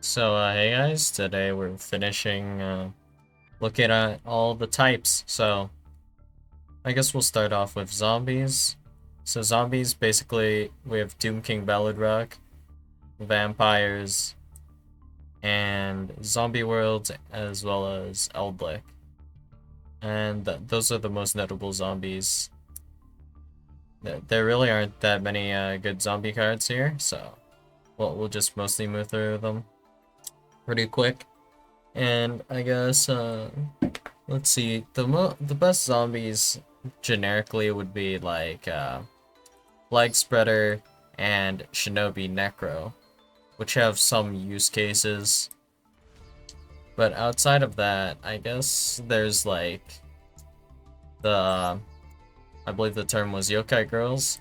Hey guys, today we're finishing looking at all the types. I guess we'll start off with zombies. Zombies, basically, we have Doom King Baludruk, vampires, and zombie worlds, as well as Eldlik. And those are the most notable zombies. There really aren't that many good zombie cards here, so we'll just mostly move through them pretty quick. And I guess let's see. The best zombies generically would be like Flag Spreader and Shinobi Necro, which have some use cases. But outside of that, I guess there's like the I believe the term was Yokai Girls,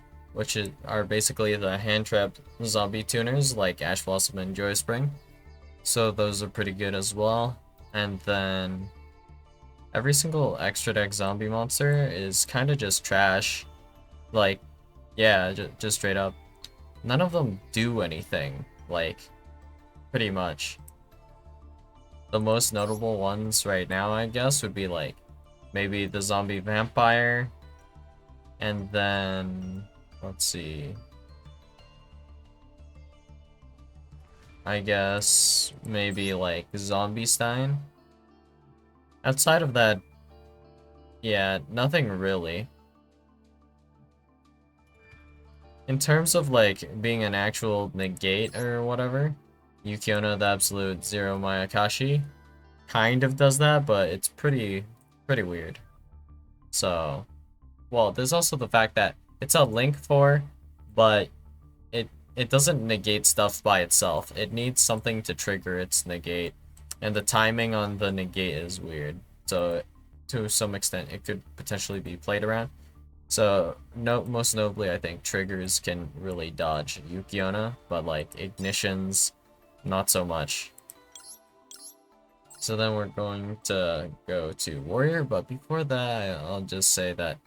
are basically the hand trapped zombie tuners like Ash Blossom and Joy Spring. So those are pretty good as well. And then every single extra deck zombie monster is kind of just trash. Like, yeah, just straight up. None of them do anything, like, pretty much. The most notable ones right now, I guess, would be like maybe the zombie vampire, and then let's see. I guess maybe like Zombie Stein. Outside of that, yeah, nothing really. In terms of like being an actual negate or whatever, Yukiono the Absolute Zero Mayakashi kind of does that, but it's pretty weird. So, well, there's also the fact that it's a link for, but it doesn't negate stuff by itself. It needs something to trigger its negate, and the timing on the negate is weird. So, to some extent, it could potentially be played around. So, no, most notably, I think triggers can really dodge Yukiona, but like ignitions, not so much. So then we're going to go to Warrior, but before that, I'll just say that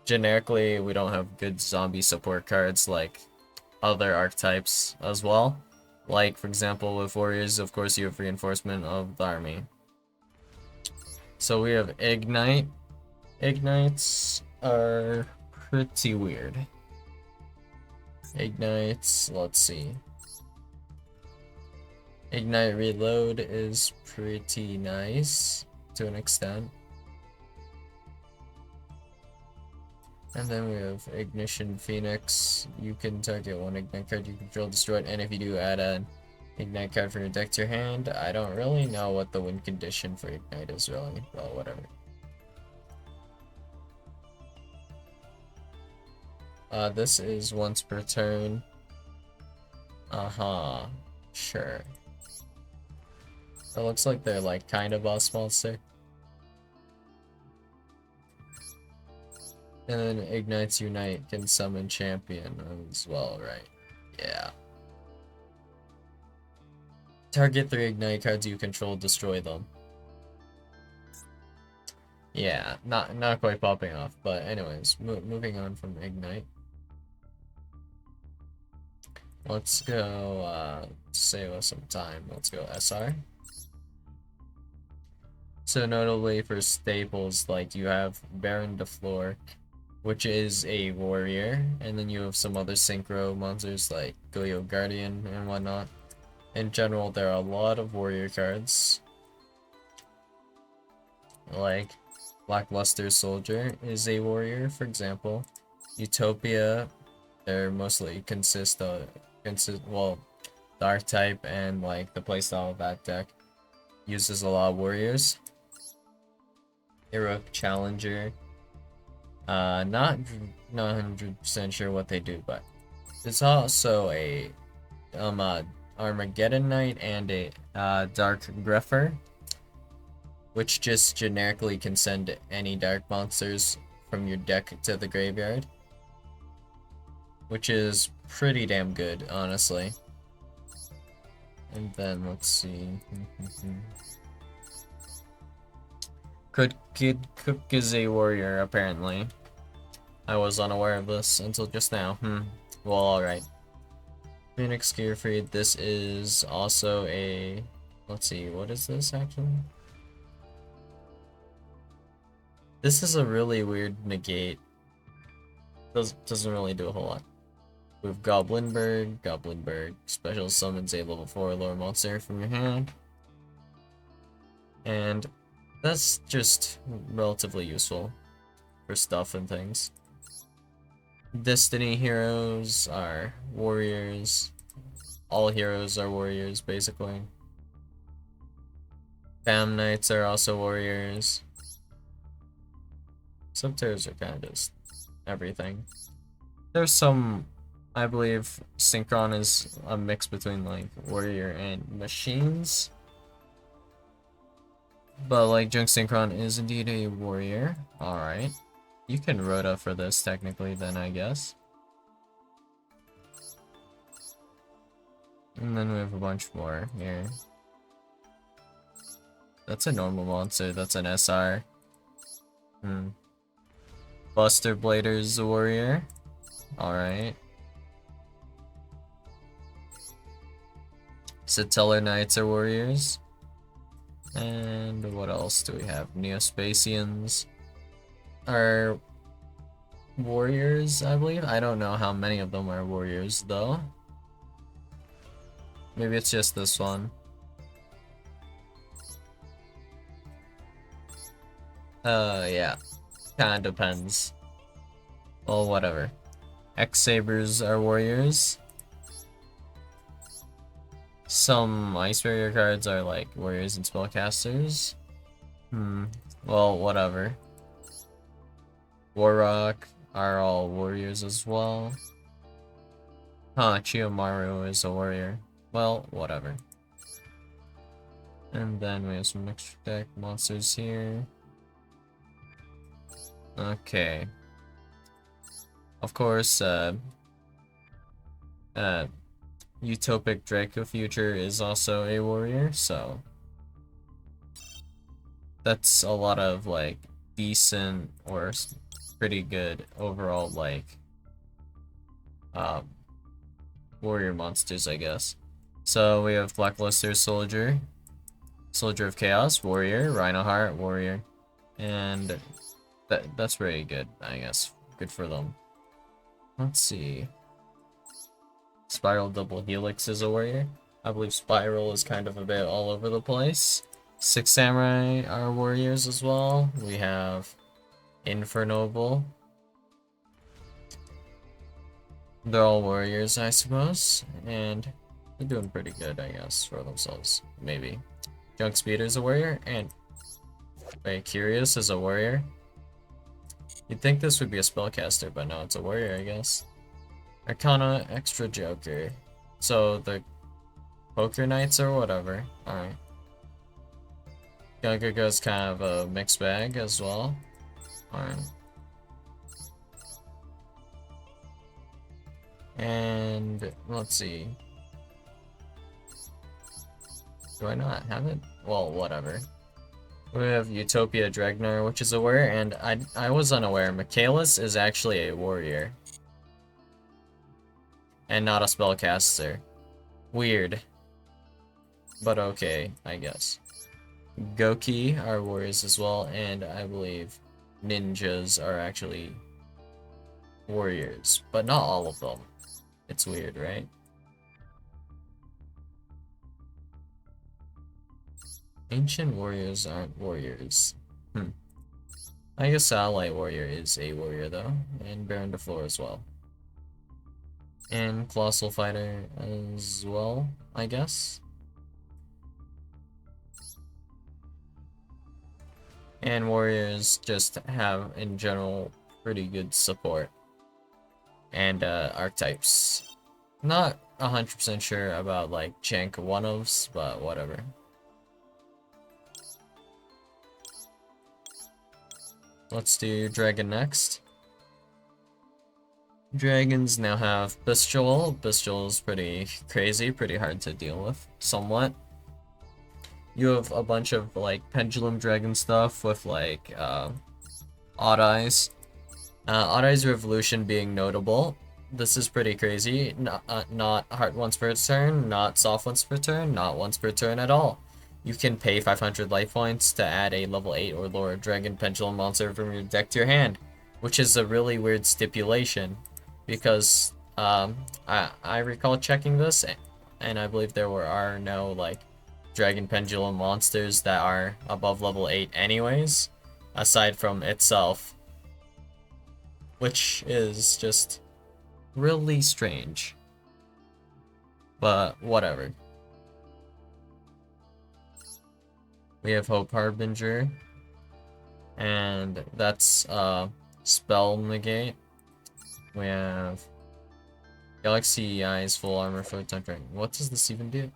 generically, we don't have good zombie support cards like other archetypes as well. Like, for example, with Warriors, of course, you have Reinforcement of the Army. So we have Ignite. Ignites are pretty weird. Ignites, let's see. Ignite Reload is pretty nice to an extent. And then we have Ignition Phoenix. You can target one Ignite card you control, destroy it, and if you do, add an Ignite card from your deck to your hand. I don't really know what the win condition for Ignite is, really. Well, whatever. This is once per turn. Uh-huh. Sure. It looks like they're like kind of boss monster. And then Ignites Unite can summon champion as well, right? Yeah. Target 3 Ignite cards you control, destroy them. Yeah, not quite popping off, but anyways, moving on from Ignite. Let's go, save us some time. Let's go SR. So notably for staples, like you have Baron DeFleur, which is a warrior, and then you have some other synchro monsters like Goyo Guardian and whatnot. In general, there are a lot of warrior cards. Like Blackluster Soldier is a warrior, for example. Utopia, they're mostly well, the archetype and like the playstyle of that deck uses a lot of warriors. Heroic Challenger, not 100% sure what they do, but there's also a Armageddon Knight and a Dark Grepher, which just generically can send any dark monsters from your deck to the graveyard, which is pretty damn good, honestly. And then let's see. Cook is a warrior, apparently. I was unaware of this until just now. Well, alright. Phoenix Gearfried, this is also a... Let's see, what is this actually? This is a really weird negate. Doesn't really do a whole lot. We have Goblin Bird. Goblin Bird special summons a level 4 lower monster from your hand. And that's just relatively useful for stuff and things. Destiny heroes are warriors. All heroes are warriors, basically. Fam Knights are also warriors. Subterrors are kind of just everything. There's some, I believe, Synchron is a mix between like warrior and machines. But like Junk Synchron is indeed a warrior. Alright. You can Rhoda for this technically then, I guess. And then we have a bunch more here. That's a normal monster, that's an SR. Buster Blader's a warrior. Alright. Satellar Knights are warriors. And what else do we have? Neospatians are warriors, I believe. I don't know how many of them are warriors, though. Maybe it's just this one. Yeah. Kinda depends. Well, whatever. X-Sabers are warriors. Some Ice Barrier cards are like warriors and spellcasters. Well, whatever. Warrock are all warriors as well. Huh, Chiyomaru is a warrior. Well, whatever. And then we have some extra deck monsters here. Okay. Of course, Utopic Draco Future is also a warrior, so that's a lot of like decent or pretty good overall like warrior monsters, I guess. So we have Blackluster Soldier, Soldier of Chaos, warrior, Rhinoheart, warrior, and that's pretty good, I guess. Good for them. Let's see. Spiral Double Helix is a warrior. I believe Spiral is kind of a bit all over the place. Six Samurai are warriors as well. We have Infernoble. They're all warriors, I suppose. And they're doing pretty good, I guess, for themselves. Maybe. Junk Speeder's a warrior. And wait, Curious is a warrior. You'd think this would be a spellcaster, but no, it's a warrior, I guess. Arcana Extra Joker. So the Poker Knights or whatever. Alright. Gaga's kind of a mixed bag as well. Alright. And let's see. Do I not have it? Well, whatever. We have Utopia Dregnar, which is a warrior, and I was unaware. Michaelis is actually a warrior. And not a spellcaster. Weird. But okay, I guess. Goki are warriors as well, and I believe ninjas are actually warriors. But not all of them. It's weird, right? Ancient warriors aren't warriors. I guess Satellite Warrior is a warrior though, and Baron de Fleur as well. And Colossal Fighter as well, I guess. And warriors just have, in general, pretty good support. And archetypes. Not 100% sure about like jank one-ofs, but whatever. Let's do Dragon next. Dragons now have Bestial. Bestial is pretty crazy, pretty hard to deal with, somewhat. You have a bunch of like Pendulum Dragon stuff with like Odd Eyes. Odd Eyes Revolution being notable. this is pretty crazy. Not hard once per turn, not soft once per turn, not once per turn at all. You can pay 500 life points to add a level 8 or lower Dragon Pendulum monster from your deck to your hand, which is a really weird stipulation because I recall checking this and I believe are no like Dragon Pendulum monsters that are above level 8 anyways, aside from itself, which is just really strange. But whatever. We have Hope Harbinger, and that's spell negate. We have Galaxy Eyes full armor photon dragon. What does this even do?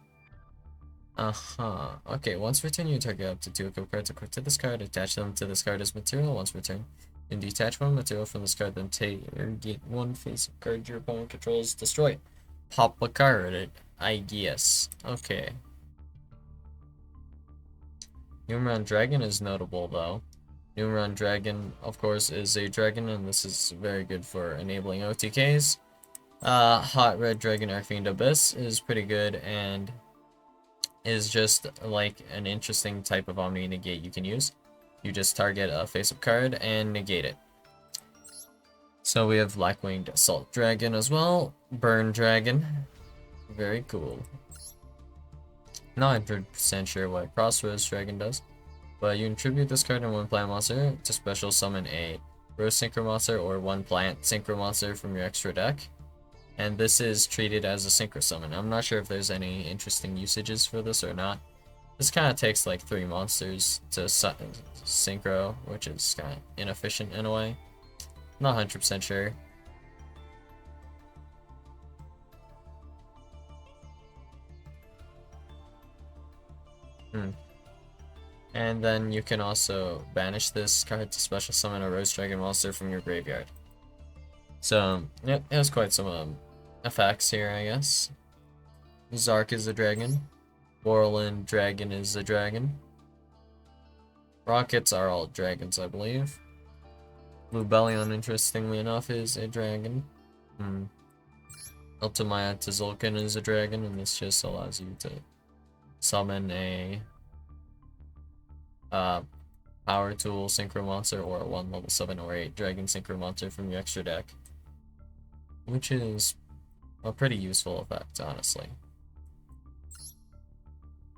Okay, once per turn you target up to 2 equip cards equipped to this card, attach them to this card as material. Once per turn, and detach one material from this card, then get one face of card your opponent controls, destroy it. Pop a card, I guess. Okay. Numeron Dragon is notable though. Numeron Dragon, of course, is a dragon, and this is very good for enabling OTKs. Hot Red Dragon Arcfiend Abyss is pretty good and is just like an interesting type of Omni Negate you can use. You just target a face-up card and negate it. So we have Black-Winged Assault Dragon as well. Burn Dragon. Very cool. Not 100% sure what Crossroads Dragon does, but you contribute this card and one plant monster to special summon a Rose Synchro monster or one plant Synchro monster from your extra deck. And this is treated as a Synchro summon. I'm not sure if there's any interesting usages for this or not. This kind of takes like 3 monsters to Synchro, which is kind of inefficient in a way. Not 100% sure. And then you can also banish this card to special summon a Rose Dragon monster from your graveyard. So, it has quite some effects here, I guess. Zark is a dragon. Borland Dragon is a dragon. Rockets are all dragons, I believe. Lubellion, interestingly enough, is a dragon. Ultimaya Tzolk'in is a dragon, and this just allows you to summon a Power Tool Synchro Monster or one level 7 or 8 Dragon Synchro Monster from your extra deck, which is a pretty useful effect, honestly.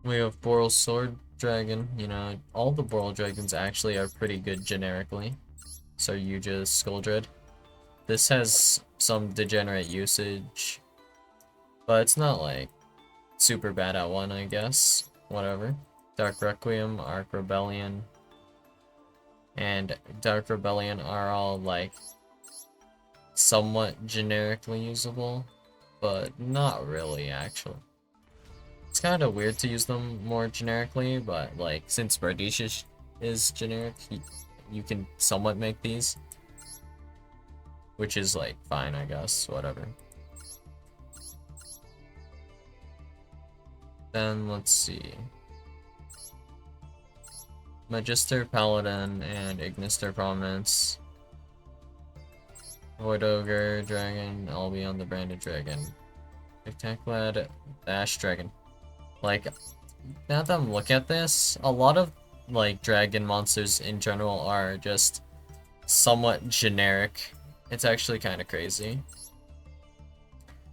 We have Boral Sword Dragon. You know, all the Boral Dragons actually are pretty good generically. So you just Skuldred. This has some degenerate usage, but it's not like super bad at one, I guess. Whatever. Dark Requiem, Arc Rebellion, and Dark Rebellion are all like somewhat generically usable, but not really actually. It's kind of weird to use them more generically, but like since Bardisha is generic, you can somewhat make these, which is like fine, I guess, whatever. Then let's see. Magister Paladin and Ignister Prominence. Void Ogre Dragon, Albion the Branded Dragon. Spectaculad Ash Dragon. Like, now that I'm looking at this, a lot of like dragon monsters in general are just somewhat generic. It's actually kind of crazy.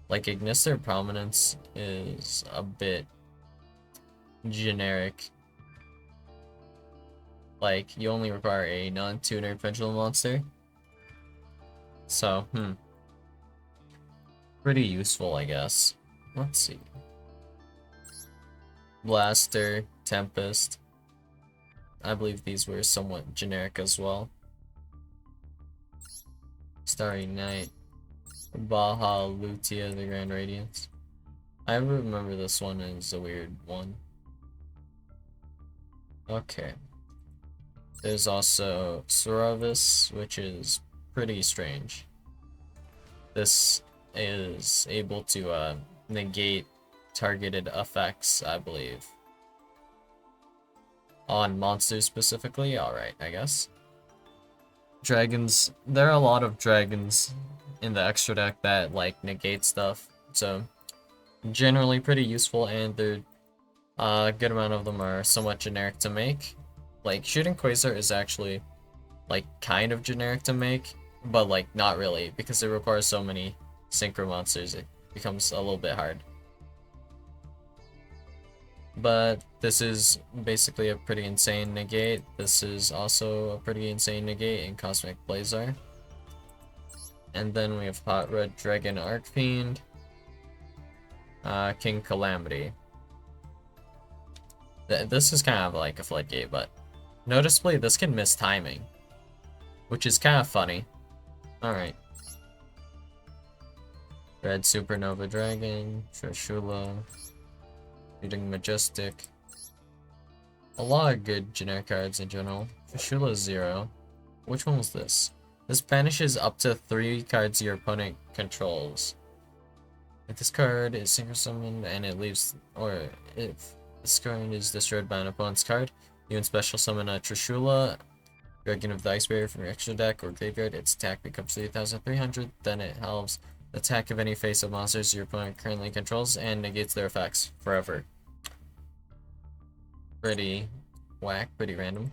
Like Ignister Prominence is a bit generic. Like, you only require a non-tuner pendulum monster. So, pretty useful, I guess. Let's see. Blaster, Tempest. I believe these were somewhat generic as well. Starry Night. Baja Lutia, the Grand Radiance. I remember this one is a weird one. Okay. There's also Suravis, which is pretty strange. This is able to negate targeted effects, I believe. On monsters specifically? Alright, I guess. dragons, there are a lot of dragons in the extra deck that like negate stuff, so generally pretty useful, and they're a good amount of them are somewhat generic to make. Like shooting Quasar is actually like kind of generic to make, but like not really, because it requires so many synchro monsters it becomes a little bit hard. But this is basically a pretty insane negate. This is also a pretty insane negate in Cosmic Blazar. And then we have Hot Red Dragon Arcfiend, King Calamity. This is kind of like a floodgate, but noticeably this can miss timing, which is kind of funny. Alright. Red Supernova Dragon, Trishula, Shooting Majestic. A lot of good generic cards in general. Trishula 0. Which one was this? This banishes up to 3 cards your opponent controls. If this card is synchro summoned and it leaves, or if this card is destroyed by an opponent's card, you can special summon a Trishula, Dragon of the Ice Barrier from your extra deck or graveyard. Its attack becomes 3,300, then it halves the attack of any face-up monsters your opponent currently controls and negates their effects forever. Pretty whack, pretty random.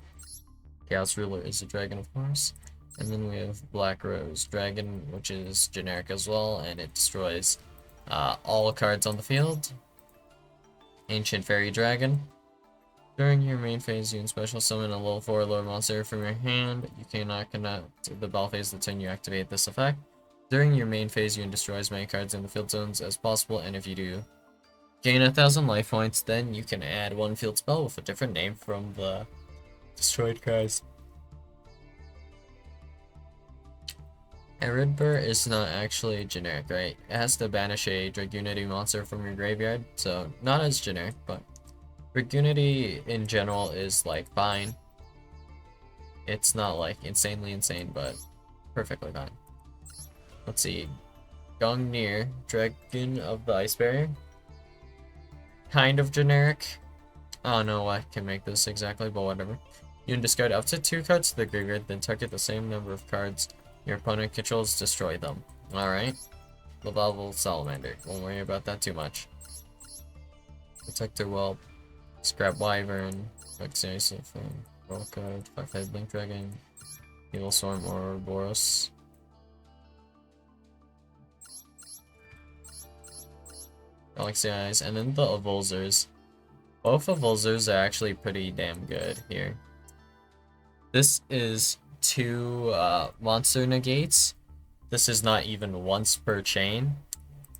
Chaos Ruler is a dragon, of course. And then we have Black Rose Dragon, which is generic as well, and it destroys all cards on the field. Ancient Fairy Dragon. During your main phase, you can special summon a level 4 lower monster from your hand. You cannot connect the battle phase the turn you activate this effect. During your main phase, you can destroy as many cards in the field zones as possible, and if you do gain 1,000 life points, then you can add one field spell with a different name from the destroyed cards. Eridbur is not actually generic, right? It has to banish a Dragunity monster from your graveyard, so not as generic, but Dragunity in general is like fine. It's not like insanely insane, but perfectly fine. Let's see. Gungnir, Dragon of the Ice Barrier. Kind of generic. I don't know what can make this exactly, but whatever. You can discard up to 2 cards to the graveyard, then target the same number of cards your opponent controls, destroy them. Alright. Lavalval Salamander. Won't worry about that too much. Protector Whelp. Scrap Wyvern. Vexation. Roll card. 5/5 Blink Dragon. Evil Storm or Boros. Galaxy Eyes. And then the Avulzers. Both Avulzers are actually pretty damn good here. This is 2 monster negates. This is not even once per chain.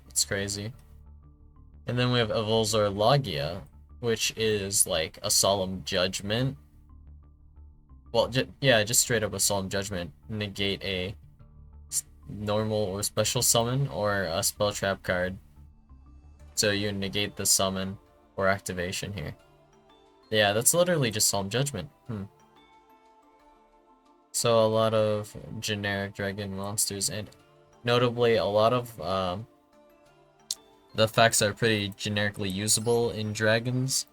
It's crazy. And then we have Avulzar Logia, which is like a Solemn Judgment. Well, yeah, just straight up a Solemn Judgment. Negate a normal or special summon or a spell trap card. So you negate the summon or activation here. Yeah, that's literally just Solemn Judgment. So a lot of generic dragon monsters, and notably a lot of the effects are pretty generically usable in dragons,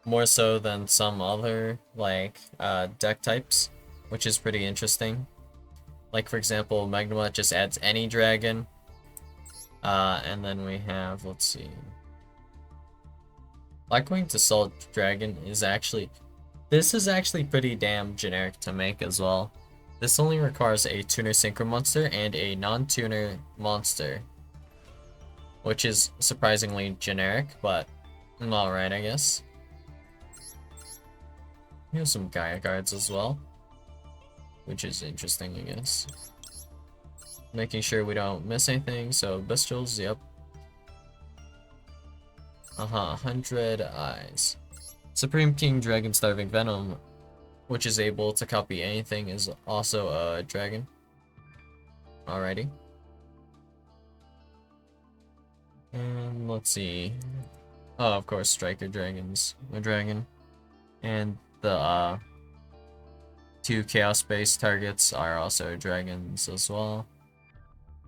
more so than some other like deck types, which is pretty interesting. Like for example, Magnemite just adds any dragon, and then we have, let's see, Blackwing Assault Dragon is actually, this is actually pretty damn generic to make as well. This only requires a tuner synchro monster and a non-tuner monster, which is surprisingly generic, but alright, I guess. Here's some Gaia cards as well, which is interesting, I guess. Making sure we don't miss anything, so Bestials, yep. 100 Eyes. Supreme King Dragon Starving Venom, which is able to copy anything, is also a dragon. Alrighty. And let's see. Oh, of course, Striker Dragon's a dragon. And the 2 Chaos-based targets are also dragons as well.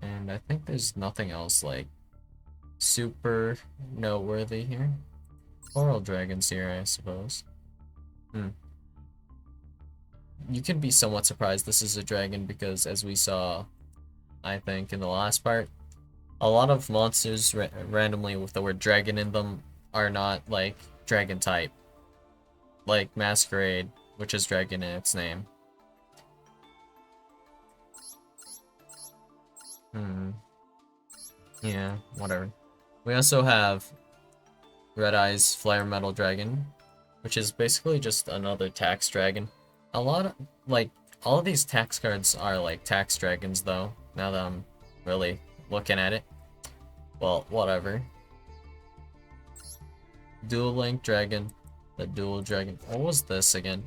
And I think there's nothing else like super noteworthy here. Coral dragons here, I suppose. you can be somewhat surprised this is a dragon because, as we saw, I think, in the last part, a lot of monsters randomly with the word dragon in them are not, like, dragon type. Like Masquerade, which is dragon in its name. Hmm. Yeah, whatever. We also have Red Eyes Flare Metal Dragon, which is basically just another tax dragon. A lot of, like, all of these tax cards are like tax dragons, though, now that I'm really looking at it. Well, whatever. Dual Link Dragon, the Dual Dragon. What was this again?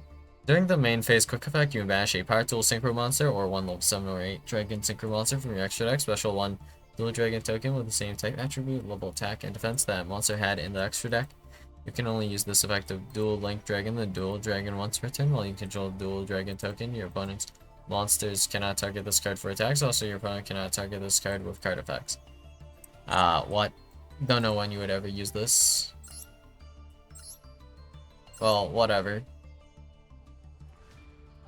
During the main phase, quick effect, you banish a Power Tool Synchro Monster or one level 7 or 8 Dragon Synchro Monster from your extra deck. Special 1 Dual Dragon token with the same type attribute, level attack, and defense that monster had in the extra deck. You can only use this effect of Dual Link Dragon, the Dual Dragon once per turn. While you control Dual Dragon token, your opponent's monsters cannot target this card for attacks. Also, your opponent cannot target this card with card effects. What? Don't know when you would ever use this. Well, whatever.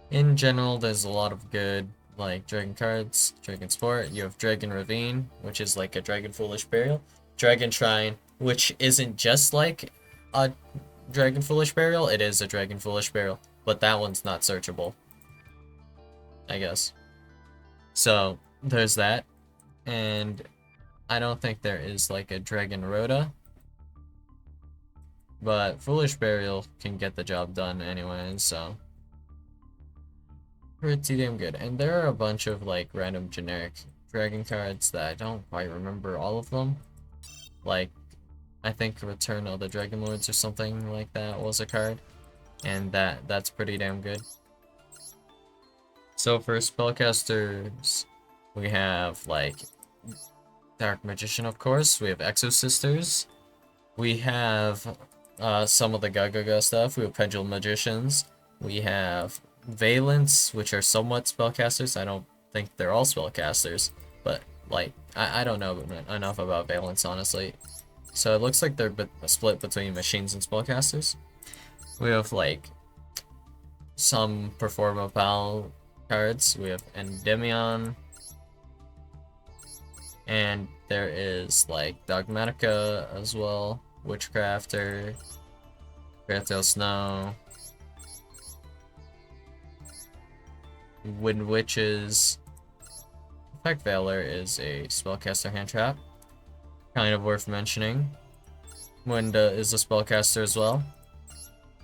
In general, there's a lot of good, like, dragon cards. Dragon Sport, you have Dragon Ravine, which is like a Dragon Foolish Burial. Dragon Shrine, which isn't just like a Dragon Foolish Burial, it is a Dragon Foolish Burial, but that one's not searchable, I guess. So, there's that, and I don't think there is, like, a Dragon Rhoda, but Foolish Burial can get the job done anyway, so pretty damn good. And there are a bunch of, like, random generic dragon cards that I don't quite remember all of them. Like, I think Return of the Dragon Lords or something like that was a card, and that's pretty damn good. So for spellcasters, we have, like, Dark Magician, of course. We have Exo Sisters. We have some of the Gaga stuff. We have Pendulum Magicians. We have Valence, which are somewhat spellcasters. I don't think they're all spellcasters, but, like, I don't know enough about Valence, honestly. So it looks like they're split between machines and spellcasters. We have, like, some Performapal cards. We have Endymion. And there is, like, Dogmatica as well. Witchcrafter. Kratos Snow. Wind Witches. Effect Veiler is a spellcaster hand trap. Kind of worth mentioning. Winda is a spellcaster as well.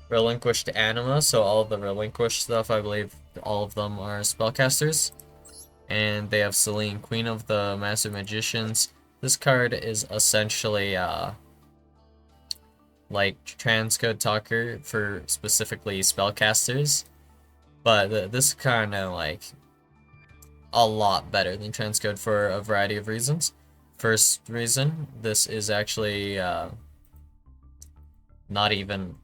Relinquished Anima, so all of the relinquished stuff, I believe all of them are spellcasters. And they have Selene, Queen of the Master Magicians. This card is essentially, like, transcode talker for specifically spellcasters. But this kind of, like, a lot better than transcode for a variety of reasons. First reason, this is actually, not even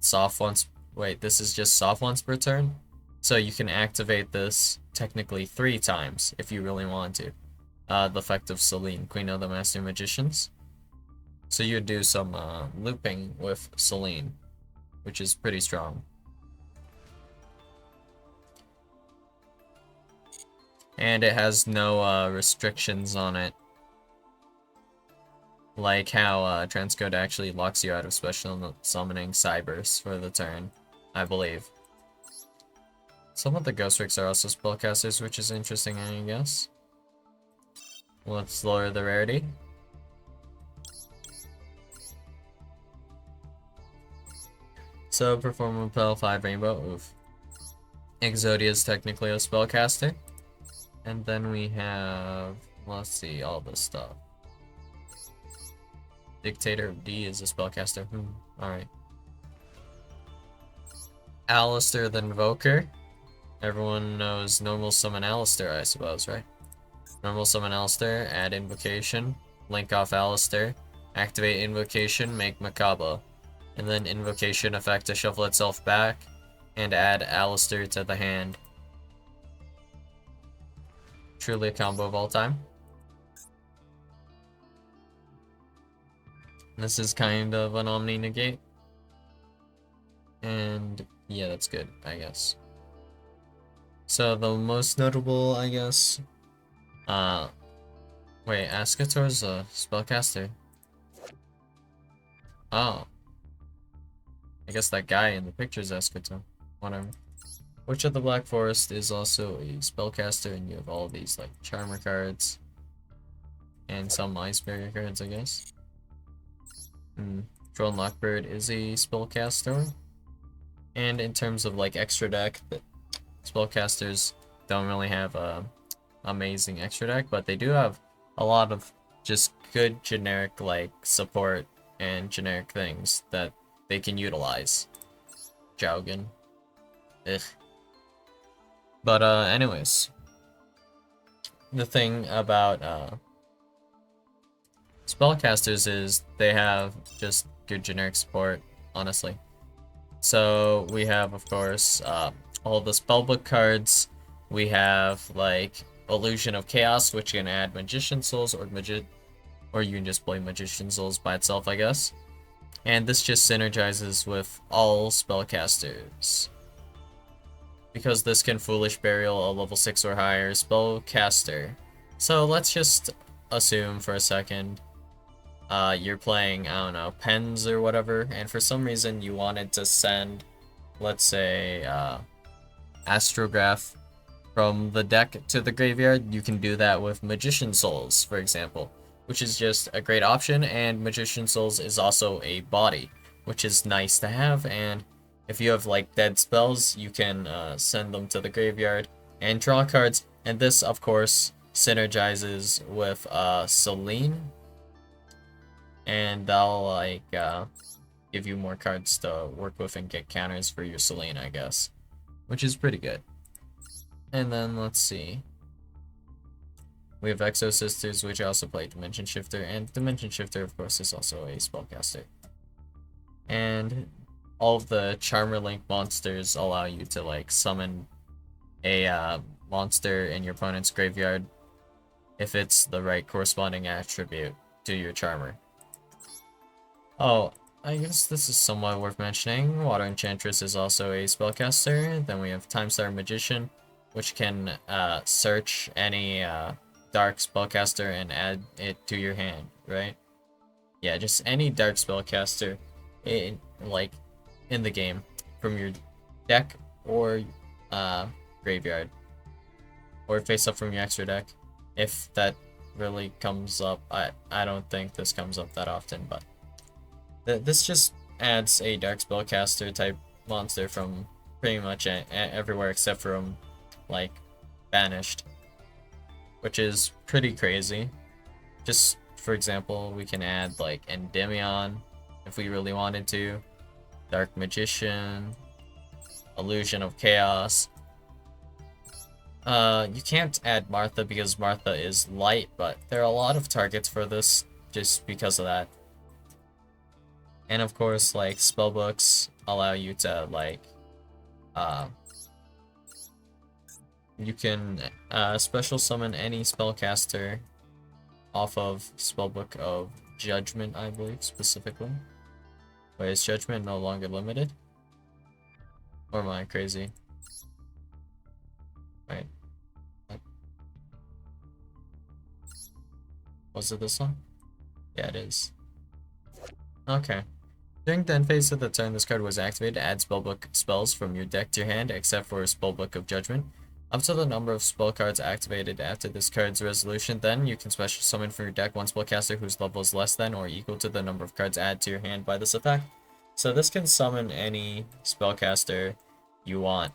soft once. Wait, this is just soft once per turn. So you can activate this technically 3 times if you really want to. The effect of Selene, Queen of the Master Magicians. So you would do some looping with Selene, which is pretty strong. And it has no restrictions on it. Like how Transcode actually locks you out of special summoning Cyberse for the turn, I believe. Some of the Ghost Ricks are also spellcasters, which is interesting, I guess. Let's lower the rarity. So, Perform Repel 5 Rainbow, oof. Exodia is technically a spellcaster. And then we have, let's see, all this stuff. Dictator of D is a spellcaster. Alright. Alistair the Invoker. Everyone knows Normal Summon Alistair, I suppose, right? Normal Summon Alistair, add Invocation, link off Alistair, activate Invocation, make Makaba, and then Invocation effect to shuffle itself back, and add Alistair to the hand. Truly a combo of all time. This is kind of an Omni-Negate. And yeah, that's good, I guess. So the most notable, I guess, uh, wait, Ascator's a spellcaster. Oh, I guess that guy in the picture is Escator. Whatever. Witch of the Black Forest is also a spellcaster, and you have all these like Charmer cards and some Ice Barrier cards, I guess. Drone Lockbird is a spellcaster, and in terms of like extra deck, the spellcasters don't really have a amazing extra deck, but they do have a lot of just good generic like support and generic things that they can utilize. Jowgen. Ugh. But anyways, the thing about spellcasters is they have just good generic support, honestly. So we have, of course, all the spellbook cards. We have like Illusion of Chaos, which can add Magician Souls or you can just play Magician Souls by itself, I guess. And this just synergizes with all spellcasters. Because this can Foolish Burial a level 6 or higher spellcaster. So let's just assume for a second you're playing, I don't know, Pens or whatever, and for some reason you wanted to send, let's say, Astrograph from the deck to the graveyard. You can do that with Magician Souls, for example, which is just a great option, and Magician Souls is also a body, which is nice to have, and if you have like dead spells, you can send them to the graveyard and draw cards, and this, of course, synergizes with Selene, and that'll like give you more cards to work with and get counters for your Selene, I guess, which is pretty good. And then let's see. We have Exo Sisters, which also play Dimension Shifter, and Dimension Shifter, of course, is also a spellcaster. And all of the Charmer Link monsters allow you to like summon a monster in your opponent's graveyard if it's the right corresponding attribute to your Charmer. Oh, I guess this is somewhat worth mentioning. Water Enchantress is also a spellcaster. Then we have Time Star Magician, which can search any dark spellcaster and add it to your hand, right? Yeah, just any dark spellcaster in the game from your deck or graveyard, or face up from your extra deck, if that really comes up. I don't think this comes up that often, but this just adds a dark spellcaster type monster from pretty much everywhere except from like banished, which is pretty crazy. Just for example, we can add like Endymion if we really wanted to, Dark Magician, Illusion of Chaos. You can't add Martha because Martha is light, but there are a lot of targets for this just because of that. And of course, like, spellbooks allow you to, like, you can special summon any spellcaster off of Spellbook of Judgment, I believe, specifically. Wait, is Judgment no longer limited? Or am I crazy? Wait. What? Was it this one? Yeah, it is. Okay. During the end phase of the turn this card was activated, add spellbook spells from your deck to your hand, except for Spellbook of Judgment, up to the number of spell cards activated after this card's resolution. Then you can special summon from your deck one spellcaster whose level is less than or equal to the number of cards added to your hand by this effect. So this can summon any spellcaster you want,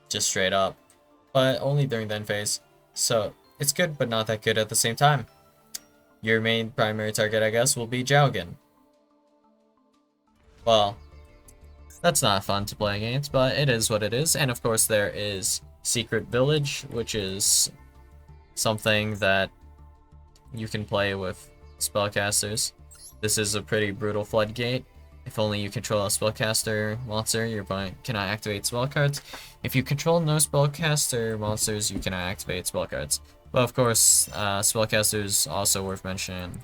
just straight up, but only during the end phase. So it's good, but not that good at the same time. Your main primary target, I guess, will be Jowgen. Well, that's not fun to play against, but it is what it is. And of course there is Secret Village, which is something that you can play with spellcasters. This is a pretty brutal floodgate. If only you control a spellcaster monster, your opponent cannot activate spell cards. If you control no spellcaster monsters, you cannot activate spell cards. But of course, spellcasters, also worth mentioning,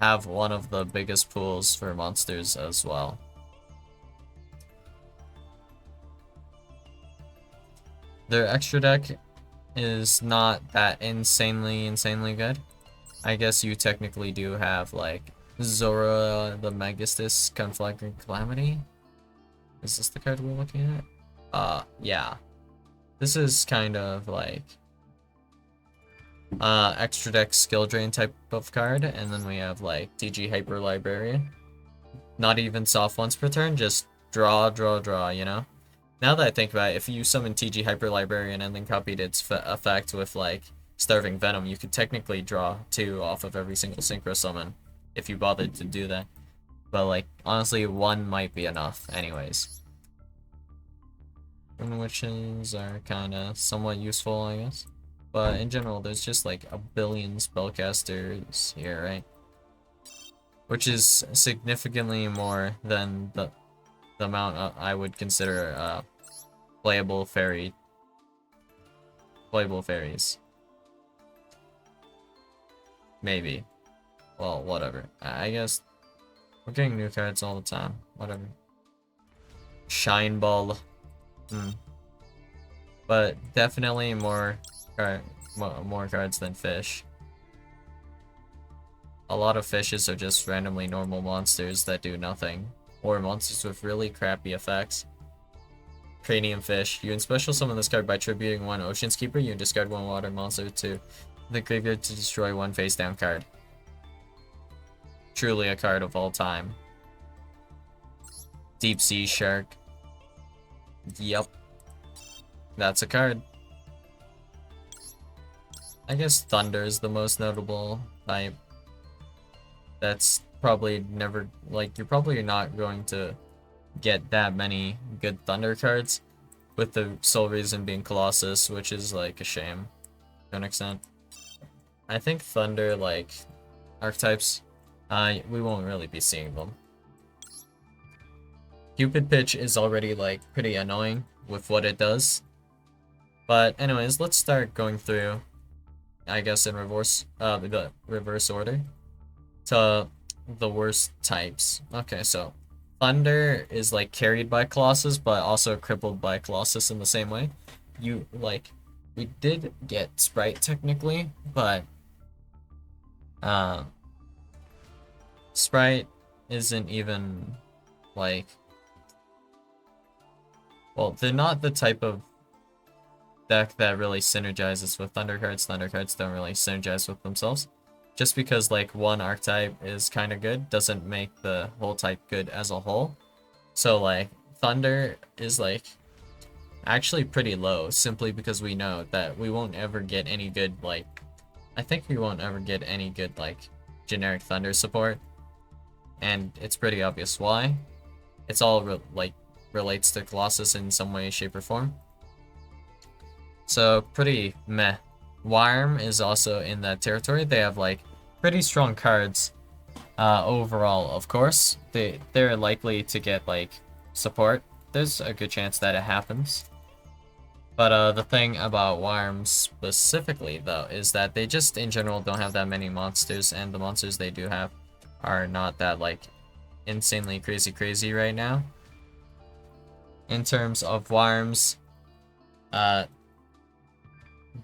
have one of the biggest pools for monsters as well. Their extra deck is not that insanely good. I guess you technically do have like Zora the Magistus Conflagrant Calamity. Is this the card we're looking at? Yeah. This is kind of like extra deck skill drain type of card, and then we have like TG Hyper Librarian. Not even soft once per turn, just draw, you know? Now that I think about it, if you summon TG Hyper Librarian and then copied its effect with like Starving Venom, you could technically draw 2 off of every single Synchro Summon if you bothered to do that. But like, honestly, 1 might be enough anyways. Wind Witches are kinda somewhat useful, I guess. But in general, there's just like a billion spellcasters here, right? Which is significantly more than the amount I would consider playable fairies. Maybe. Well, whatever. I guess we're getting new cards all the time. Whatever. Shine Ball. But definitely more cards than fish. A lot of fishes are just randomly normal monsters that do nothing, or monsters with really crappy effects. Cranium Fish. You can special summon this card by tributing 1 Ocean's Keeper. You can discard 1 water monster to the graveyard to destroy 1 face down card. Truly a card of all time. Deep Sea Shark. Yep. That's a card. I guess Thunder is the most notable type. That's probably never, like, you're probably not going to get that many good Thunder cards, with the sole reason being Colossus, which is like a shame to an extent. I think Thunder, like, archetypes, we won't really be seeing them. Cupid Pitch is already like pretty annoying with what it does. But anyways, let's start going through, I guess, in the reverse order to the worst types. Okay, so Thunder is like carried by Colossus, but also crippled by Colossus in the same way. We did get Sprite technically, but Sprite isn't even like, well, they're not the type of deck that really synergizes with Thunder cards. Thunder cards don't really synergize with themselves. Just because like one archetype is kind of good doesn't make the whole type good as a whole. So like Thunder is like actually pretty low, simply because we know that we won't ever get any good, like, I think we won't ever get any good like generic Thunder support, and it's pretty obvious why. It's all relates to Colossus in some way, shape, or form. So pretty meh. Wyrm is also in that territory. They have like pretty strong cards overall, of course. They're likely to get like support. There's a good chance that it happens. But the thing about Wyrm specifically though is that they just in general don't have that many monsters, and the monsters they do have are not that like insanely crazy right now. In terms of Wyrms,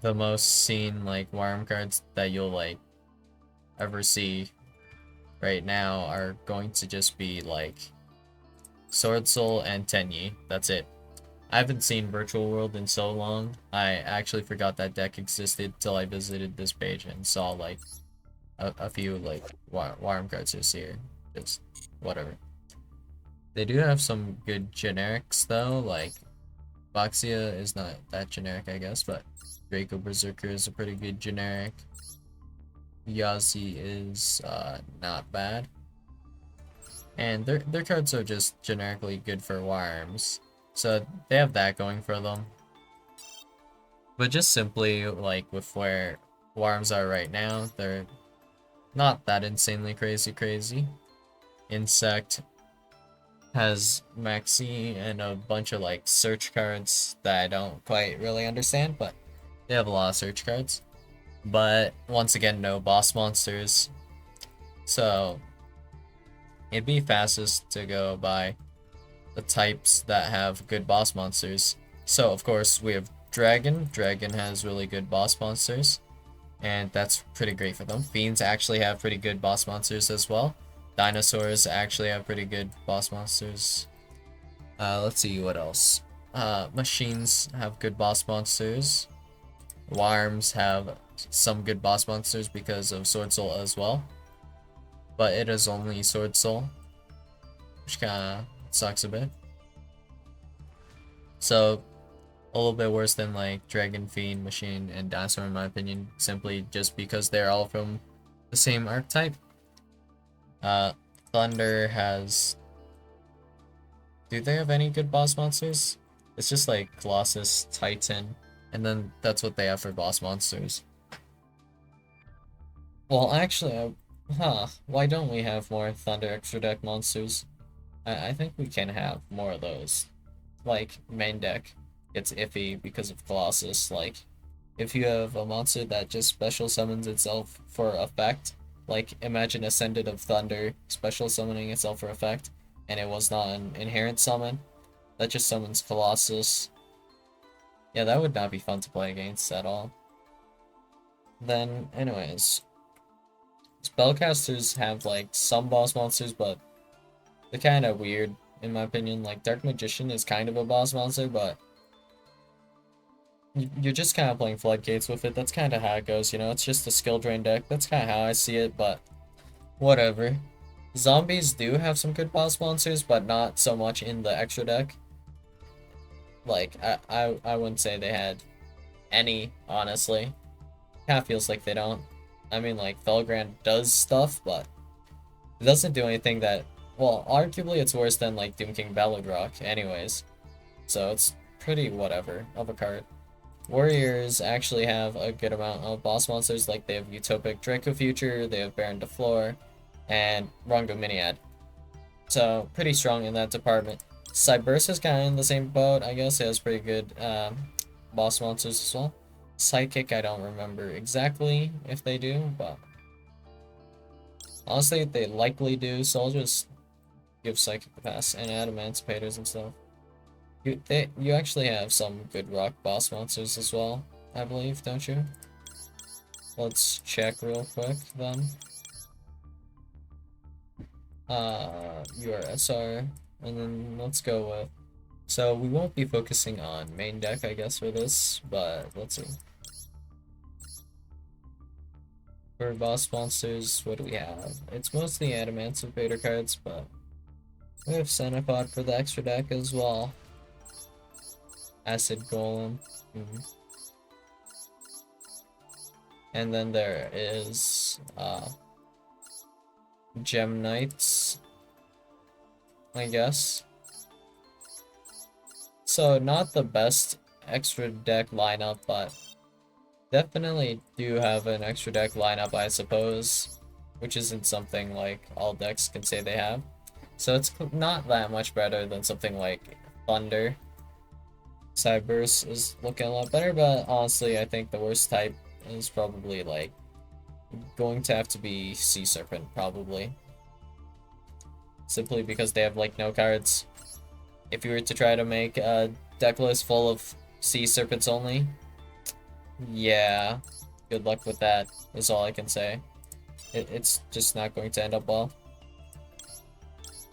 the most seen like Wyrm cards that you'll like ever see right now are going to just be like Sword Soul and Tenyi. That's it. I haven't seen Virtual World in so long. I actually forgot that deck existed till I visited this page and saw like a few like Wyrm cards this year. Just whatever. They do have some good generics though, like Boxia is not that generic, I guess, but Draco Berserker is a pretty good generic. Yazi is not bad. And their cards are just generically good for Wyrms. So they have that going for them. But just simply like with where Wyrms are right now, they're not that insanely crazy. Insect has Maxi and a bunch of like search cards that I don't quite really understand, but they have a lot of search cards. But once again, no boss monsters. So it'd be fastest to go by the types that have good boss monsters. So of course we have Dragon. Dragon has really good boss monsters, and that's pretty great for them. Fiends actually have pretty good boss monsters as well. Dinosaurs actually have pretty good boss monsters. Let's see what else. Machines have good boss monsters. Worms have some good boss monsters because of Sword Soul as well. But it is only Sword Soul, which kinda sucks a bit. So, a little bit worse than like Dragon, Fiend, Machine, and Dinosaur in my opinion, simply just because they're all from the same archetype. Thunder has... Do they have any good boss monsters? It's just like Colossus, Titan, and then that's what they have for boss monsters. Well, actually, why don't we have more Thunder Extra Deck monsters? I think we can have more of those. Like, main deck gets iffy because of Colossus. Like, if you have a monster that just special summons itself for effect, like, imagine Ascendant of Thunder special summoning itself for effect, and it was not an inherent summon, that just summons Colossus. Yeah, that would not be fun to play against at all. Then, anyways, spellcasters have like some boss monsters, but they're kind of weird in my opinion. Like Dark Magician is kind of a boss monster, but you're just kind of playing floodgates with it. That's kind of how it goes, you know? It's just a skill drain deck. That's kind of how I see it, but whatever. Zombies do have some good boss monsters, but not so much in the extra deck. Like, I wouldn't say they had any, honestly. Kind of feels like they don't. I mean, like, Felgrand does stuff, but it doesn't do anything that... Well, arguably it's worse than, like, Doom King Balladrock, anyways. So it's pretty whatever of a card. Warriors actually have a good amount of boss monsters, like they have Utopic Draco Future, they have Baron DeFleur, and Rongo Miniad. So, pretty strong in that department. Cyberse is kind of in the same boat, I guess. It has pretty good boss monsters as well. Psychic, I don't remember exactly if they do, but honestly, they likely do, so I'll just give Psychic a pass and add Emancipators and stuff. You actually have some good rock boss monsters as well, I believe, don't you? Let's check real quick then. Your SR, and then let's go with... So we won't be focusing on main deck, I guess, for this, but let's see. For boss monsters, what do we have? It's mostly Emancipator cards, but we have Cenopod for the extra deck as well. Acid Golem. And then there is Gem Knights, I guess. So not the best extra deck lineup, but definitely do have an extra deck lineup, I suppose, which isn't something like all decks can say they have. So it's not that much better than something like Thunder. Cyberse is looking a lot better, but honestly, I think the worst type is probably like going to have to be Sea Serpent, probably. Simply because they have like no cards. If you were to try to make a deck list full of Sea Serpents only, yeah, good luck with that, is all I can say. It's just not going to end up well.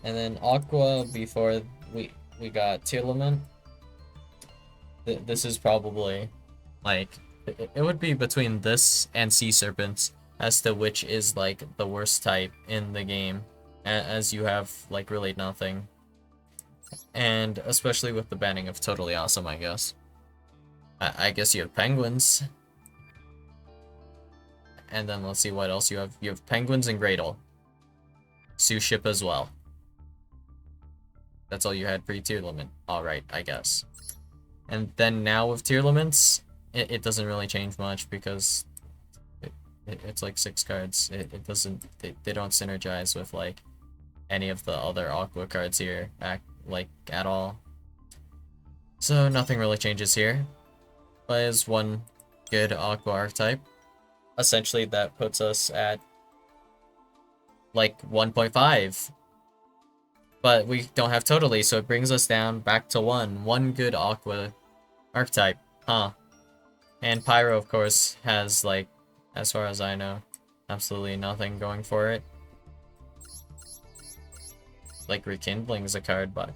And then Aqua, before we got Tearlament. This is probably, like, it would be between this and Sea Serpents as to which is, like, the worst type in the game, as you have, like, really nothing. And especially with the banning of Totally Awesome, I guess. I guess you have Penguins. And then let's see what else you have. You have Penguins and Gradle. Sue Ship as well. That's all you had pre-Tearlament. Alright, I guess. And then now with Tearlaments, it doesn't really change much because it's like 6 cards. It doesn't, they don't synergize with like any of the other Aqua cards here at all. So nothing really changes here. But is one good Aqua archetype. Essentially that puts us at like 1.5. But we don't have Totally, so it brings us down back to 1. One good Aqua archetype. Huh. And Pyro, of course, has, like, as far as I know, absolutely nothing going for it. Like, Rekindling is a card, but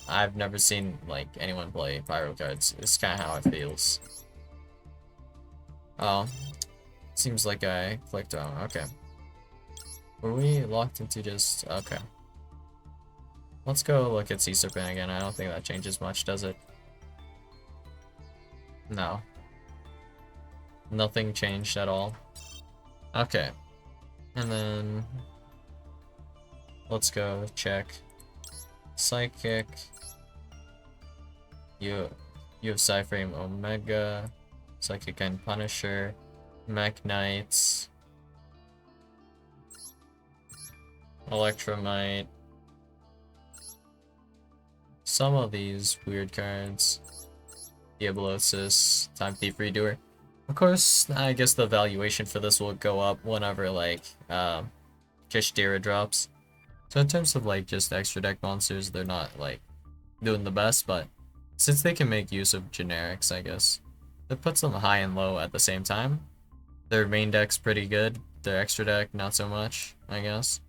I've never seen, like, anyone play Pyro cards. It's kind of how it feels. Oh, seems like I clicked wrong. Okay. Were we locked into just... Okay. Let's go look at Sea Serpent again. I don't think that changes much, does it? No. Nothing changed at all. Okay. And then... let's go check. Psychic. You have Psyframe Omega. Psychic and Punisher. Mech Knights. Electromite. Some of these weird cards. Diablosis. Time Thief Redoer. Of course, I guess the valuation for this will go up whenever, like, Kishdira drops. So in terms of, like, just extra deck monsters, they're not, like, doing the best, but since they can make use of generics, I guess, that puts them high and low at the same time. Their main deck's pretty good. Their extra deck, not so much, I guess.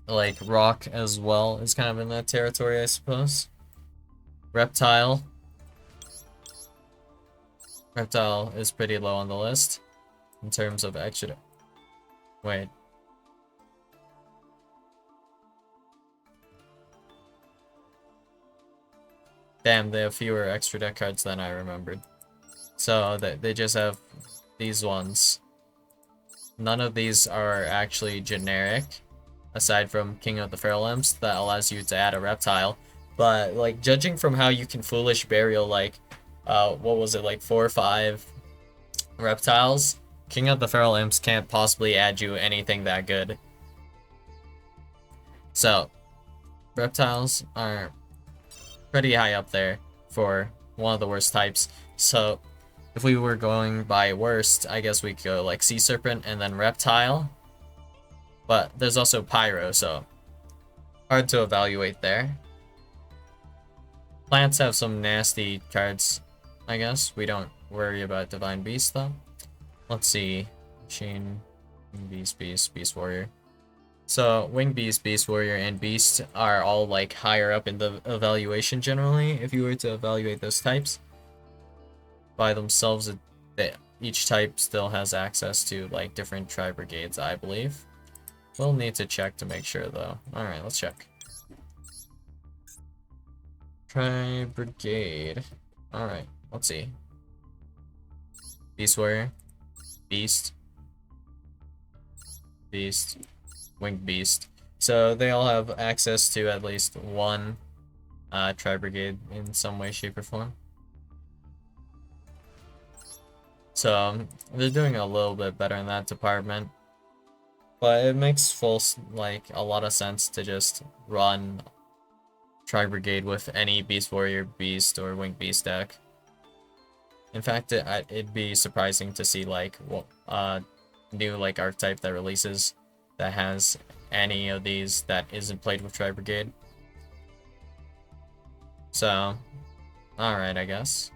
Like, Rock as well is kind of in that territory, I suppose. Reptile. Reptile is pretty low on the list in terms of extra. Wait. Damn, they have fewer extra deck cards than I remembered. So they just have these ones. None of these are actually generic, aside from King of the Feral Imps that allows you to add a reptile. But like judging from how you can Foolish Burial like what was it, like 4 or 5 reptiles, King of the Feral Imps can't possibly add you anything that good. So reptiles are pretty high up there for one of the worst types. So if we were going by worst, I guess we could go like Sea Serpent and then Reptile. But there's also Pyro, so hard to evaluate there. Plants have some nasty cards, I guess. We don't worry about Divine Beast, though. Let's see. Machine, Beast, Beast Warrior. So, Wing Beast, Beast Warrior, and Beast are all, like, higher up in the evaluation, generally, if you were to evaluate those types. By themselves, each type still has access to, like, different Tri-Brigades, I believe. We'll need to check to make sure, though. Alright, let's check. Tri-Brigade. Alright, let's see. Beast Warrior. Beast. Beast. Winged Beast. So they all have access to at least one Tri-Brigade in some way, shape, or form. So they're doing a little bit better in that department. But it makes a lot of sense to just run Tri-Brigade with any Beast Warrior, Beast, or Winged Beast deck. In fact, it'd be surprising to see, like, new, like, archetype that releases that has any of these that isn't played with Tri-Brigade. So, alright, I guess.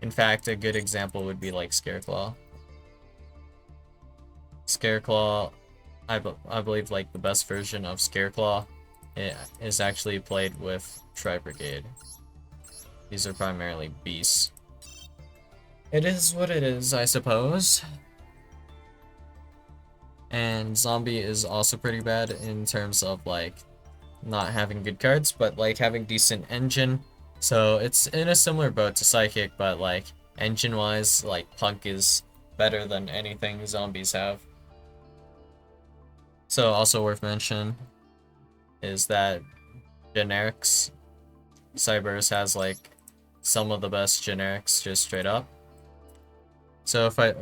In fact, a good example would be, like, Scareclaw. Scareclaw, I believe, like, the best version of Scareclaw is actually played with Tri-Brigade. These are primarily beasts. It is what it is, I suppose. And Zombie is also pretty bad in terms of, like, not having good cards, but, like, having decent engine. So it's in a similar boat to Psychic, but, like, engine-wise, like, Punk is better than anything Zombies have. So also worth mentioning is that generics, Cyberse has, like, some of the best generics just straight up. So for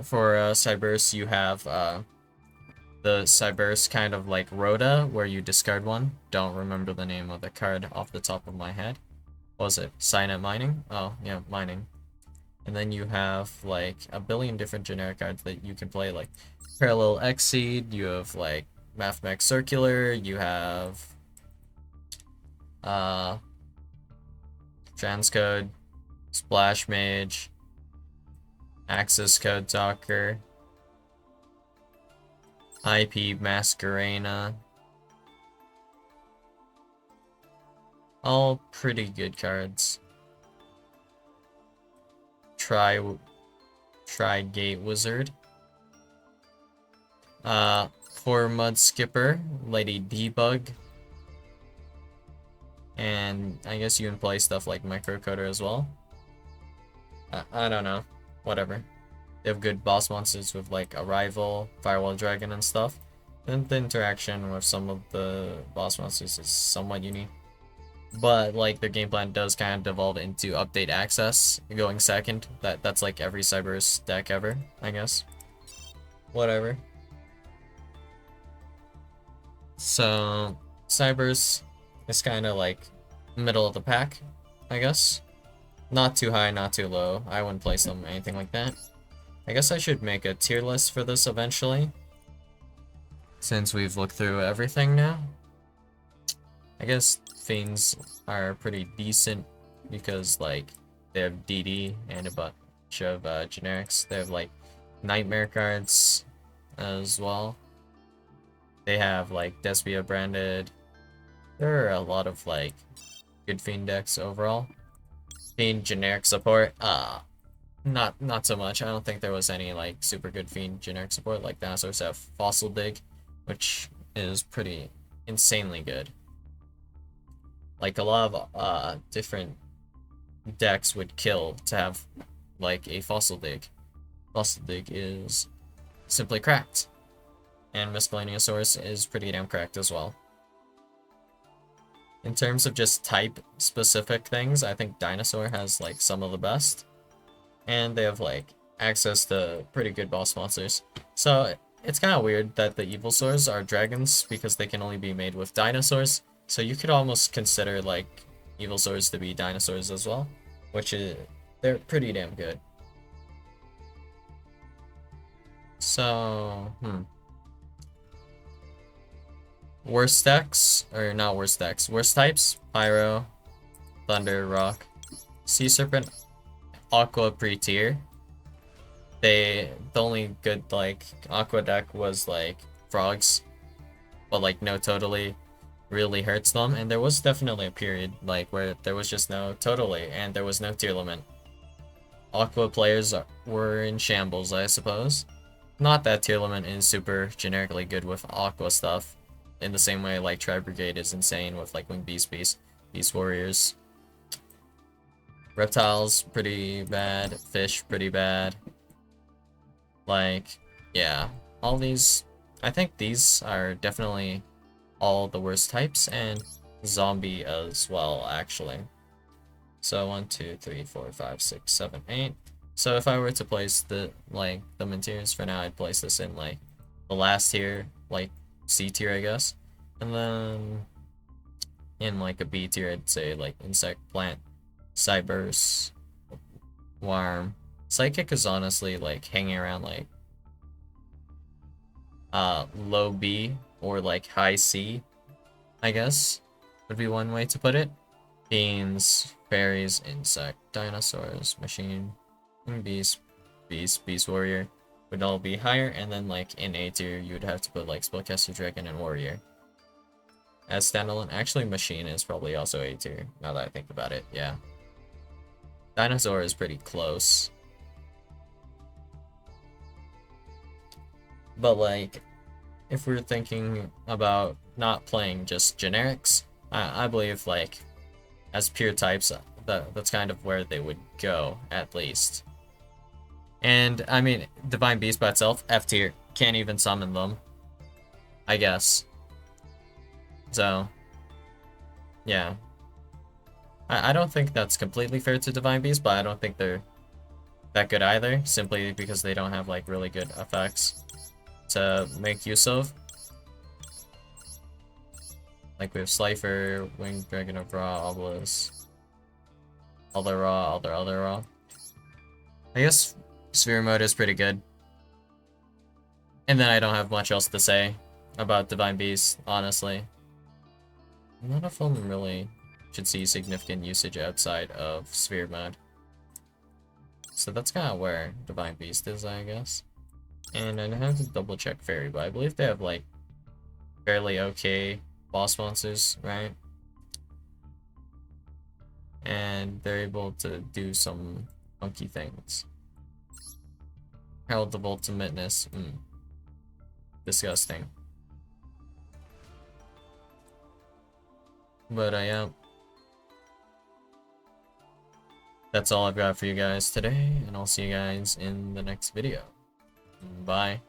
Cyberse, you have the Cyberse kind of like Rhoda, where you discard one. Don't remember the name of the card off the top of my head. What was it? Signet Mining? Oh, yeah, Mining. And then you have like a billion different generic cards that you can play, like Parallel Exceed, you have like Mathmech Circular, you have trying Transcode, Splash Mage, Access Code Talker, IP Masquerena. All pretty good cards. Try Gate Wizard. Poor Mud Skipper, Lady Debug. And I guess you can play stuff like Microcoder as well. I don't know. Whatever. They have good boss monsters with like Arrival, Firewall Dragon, and stuff. And the interaction with some of the boss monsters is somewhat unique. But like their game plan does kind of devolve into update access going second. That's like every Cyberse deck ever, I guess. Whatever. So Cyberse is kind of like middle of the pack, I guess. Not too high, not too low. I wouldn't place them anything like that. I guess I should make a tier list for this eventually, since we've looked through everything now. I guess Fiends are pretty decent because like they have DD and a bunch of generics. They have like Nightmare cards as well. They have like Despia branded. There are a lot of like good Fiend decks overall. Fiend generic support, not so much. I don't think there was any like super good Fiend generic support. Like dinosaurs have Fossil Dig, which is pretty insanely good. Like a lot of different decks would kill to have like a Fossil Dig. Fossil Dig is simply cracked. And Miscellaneousaurus is pretty damn cracked as well. In terms of just type specific things, I think Dinosaur has like some of the best. And they have like access to pretty good boss monsters. So it's kind of weird that the Evilsaurs are dragons because they can only be made with dinosaurs. So you could almost consider like Evilsaurs to be dinosaurs as well, which is they're pretty damn good. So, worst decks, or not worst decks, worst types: Pyro, Thunder, Rock, Sea Serpent, Aqua pre-tier. The only good like Aqua deck was like Frogs, but like no totally really hurts them, and there was definitely a period like where there was just no totally and there was no tier limit. Aqua players were in shambles, I suppose. Not that tier limit is super generically good with Aqua stuff, in the same way like Tri Brigade is insane with like Winged Beast Warriors. Reptiles pretty bad, Fish pretty bad. Like, yeah, all these, I think these are definitely all the worst types, and Zombie as well, actually. So 1, 2, 3, 4, 5, 6, 7, 8. So if I were to place the like them in tiers for now, I'd place this in like the last tier, like C tier, I guess, and then in like a B tier, I'd say like Insect, Plant, Cyberse, Worm. Psychic is honestly like hanging around like low B or like high C, I guess, would be one way to put it. Beans, Fairies, Insect, Dinosaurs, Machine, Beast Warrior would all be higher, and then like in A tier you would have to put like Spellcaster, Dragon, and Warrior. As standalone, actually Machine is probably also A tier, now that I think about it, yeah. Dinosaur is pretty close. But like, if we're thinking about not playing just generics, I believe like, as pure types, that's kind of where they would go, at least. And, I mean, Divine Beast by itself, F tier, can't even summon them, I guess. So, yeah. I don't think that's completely fair to Divine Beast, but I don't think they're that good either, simply because they don't have, like, really good effects to make use of. Like, we have Slifer, Winged Dragon of Ra, Obelisk, Other Ra, Other Ra. I guess Sphere Mode is pretty good. And then I don't have much else to say about Divine Beast, honestly. None of them really should see significant usage outside of sphere mode. So that's kind of where Divine Beast is, I guess. And I have to double check Fairy, but I believe they have like fairly okay boss monsters, right? And they're able to do some funky things. Herald of Ultimateness, disgusting. But I am. That's all I've got for you guys today, and I'll see you guys in the next video. Bye.